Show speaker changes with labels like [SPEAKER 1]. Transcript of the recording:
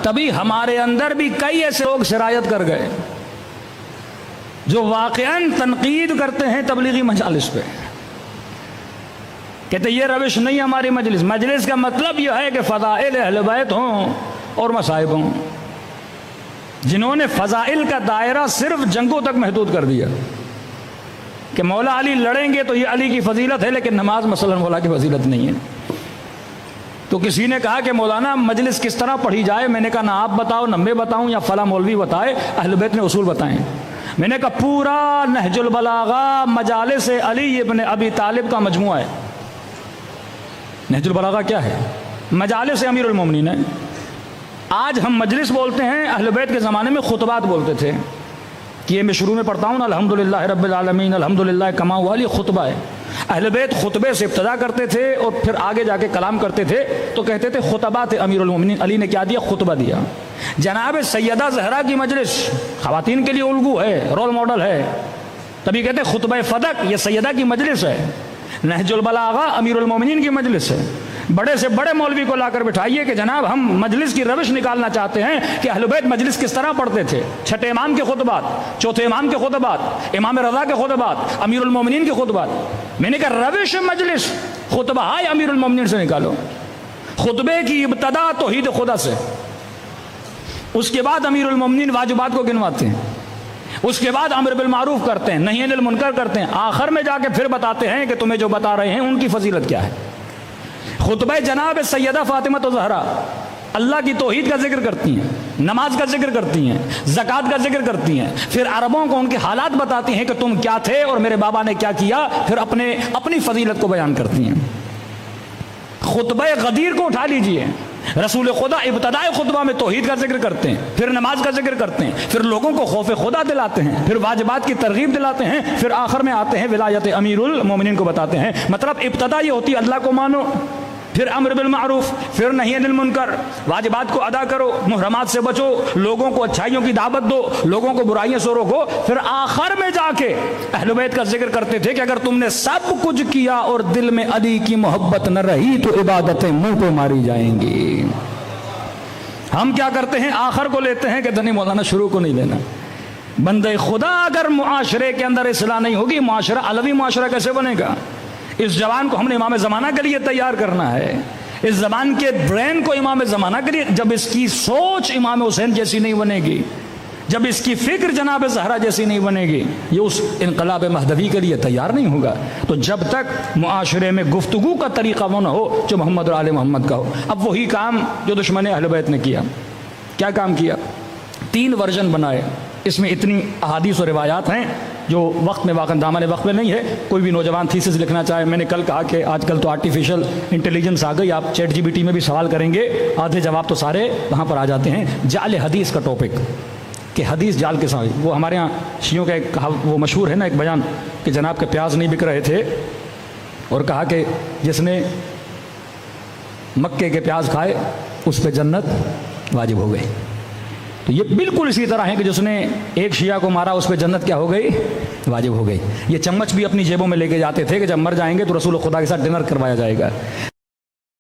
[SPEAKER 1] تبھی ہمارے اندر بھی کئی ایسے لوگ سرایت کر گئے جو واقعاً تنقید کرتے ہیں تبلیغی مجالس پہ، کہتے یہ روش نہیں ہماری مجلس۔ مجلس کا مطلب یہ ہے کہ فضائل اہل بیت ہوں اور مصائب ہوں۔ جنہوں نے فضائل کا دائرہ صرف جنگوں تک محدود کر دیا کہ مولا علی لڑیں گے تو یہ علی کی فضیلت ہے، لیکن نماز مثلا مولا کی فضیلت نہیں ہے۔ تو کسی نے کہا کہ مولانا مجلس کس طرح پڑھی جائے؟ میں نے کہا نہ آپ بتاؤ نہ میں بتاؤں یا فلاں مولوی بتائے، اہل بیت نے اصول بتائیں۔ میں نے کہا پورا نہج البلاغہ مجالس علی ابن ابی طالب کا مجموعہ ہے۔ نہج البلاغہ کیا ہے؟ مجالس امیر المومنین ہے۔ آج ہم مجلس بولتے ہیں، اہل بیت کے زمانے میں خطبات بولتے تھے کہ یہ میں شروع میں پڑھتا ہوں نا الحمدللہ رب العالمین الحمدللہ کما ہوا، یہ خطبہ ہے۔ اہل بیت خطبے سے ابتدا کرتے تھے اور پھر آگے جا کے کلام کرتے تھے تو کہتے تھے خطبات امیر المومنین۔ علی نے کیا دیا؟ خطبہ دیا۔ جناب سیدہ زہرا کی مجلس خواتین کے لیے الگو ہے، رول ماڈل ہے، تبھی کہتے ہیں خطبہ فدق، یہ سیدہ کی مجلس ہے۔ نہج البلاغہ امیر المومنین کی مجلس ہے۔ بڑے سے بڑے مولوی کو لا کر بٹھائیے کہ جناب ہم مجلس کی روش نکالنا چاہتے ہیں کہ اہل بیت مجلس کس طرح پڑھتے تھے۔ چھٹے امام کے خطبات، چوتھے امام کے خطبات، امام رضا کے خطبات، امیر المومنین کے خطبات۔ میں نے کہا روش مجلس خطبہ ہے امیر المومنین سے نکالو۔ خطبے کی ابتدا توحید خدا سے، اس کے بعد امیر المومنین واجبات کو گنواتے ہیں، اس کے بعد امر بالمعروف کرتے ہیں، نہی عن المنکر کرتے ہیں، آخر میں جا کے پھر بتاتے ہیں کہ تمہیں جو بتا رہے ہیں ان کی فضیلت کیا ہے۔ خطبہ جناب سیدہ فاطمہ زہرا اللہ کی توحید کا ذکر کرتی ہیں، نماز کا ذکر کرتی ہیں، زکوٰۃ کا ذکر کرتی ہیں، پھر عربوں کو ان کے حالات بتاتی ہیں کہ تم کیا تھے اور میرے بابا نے کیا کیا، پھر اپنی فضیلت کو بیان کرتی ہیں۔ خطبہ غدیر کو اٹھا لیجئے، رسول خدا ابتدائی خطبہ میں توحید کا ذکر کرتے ہیں، پھر نماز کا ذکر کرتے ہیں، پھر لوگوں کو خوف خدا دلاتے ہیں، پھر واجبات کی ترغیب دلاتے ہیں، پھر آخر میں آتے ہیں ولایت امیر المومنین کو بتاتے ہیں۔ مطلب ابتدا یہ ہوتی ہے اللہ کو مانو، پھر امر بالمعروف، پھر نہی عن المنکر، واجبات کو ادا کرو، محرمات سے بچو، لوگوں کو اچھائیوں کی دعوت دو، لوگوں کو برائیوں سے روکو، پھر آخر میں جا کے اہل بیت کا ذکر کرتے تھے کہ اگر تم نے سب کچھ کیا اور دل میں علی کی محبت نہ رہی تو عبادتیں منہ پہ ماری جائیں گی۔ ہم کیا کرتے ہیں؟ آخر کو لیتے ہیں کہ دنی مولانا شروع کو نہیں لینا۔ بندے خدا اگر معاشرے کے اندر اصلاح نہیں ہوگی، معاشرہ علوی معاشرہ کیسے بنے گا؟ اس جوان کو ہم نے امام زمانہ کے لیے تیار کرنا ہے، اس زبان کے برین کو امام زمانہ کے لیے۔ جب اس کی سوچ امام حسین جیسی نہیں بنے گی، جب اس کی فکر جناب زہرا جیسی نہیں بنے گی، یہ اس انقلاب مہدوی کے لیے تیار نہیں ہوگا۔ تو جب تک معاشرے میں گفتگو کا طریقہ وہ نہ ہو جو محمد اور آل محمد کا ہو۔ اب وہی کام جو دشمن اہل بیت نے کیا، کیا کام کیا؟ 3 ورژن بنائے۔ اس میں اتنی احادیث و روایات ہیں جو وقت میں واقع دامن وقت میں نہیں ہے۔ کوئی بھی نوجوان تھیسس لکھنا چاہے، میں نے کل کہا کہ آج کل تو آرٹیفیشل انٹیلیجنس آ گئی، آپ چیٹ GPT میں بھی سوال کریں گے، آدھے جواب تو سارے وہاں پر آ جاتے ہیں۔ جعل حدیث کا ٹاپک کہ حدیث جال کے ساتھ، وہ ہمارے ہاں شیعوں کا ایک وہ مشہور ہے نا ایک بیان کہ جناب کے پیاز نہیں بک رہے تھے اور کہا کہ جس نے مکے کے پیاز کھائے اس پہ جنت واجب ہو گئی۔ تو یہ بالکل اسی طرح ہے کہ جس نے ایک شیعہ کو مارا اس پہ جنت کیا ہو گئی؟ واجب ہو گئی۔ یہ چمچ بھی اپنی جیبوں میں لے کے جاتے تھے کہ جب مر جائیں گے تو رسول خدا کے ساتھ ڈنر کروایا جائے گا۔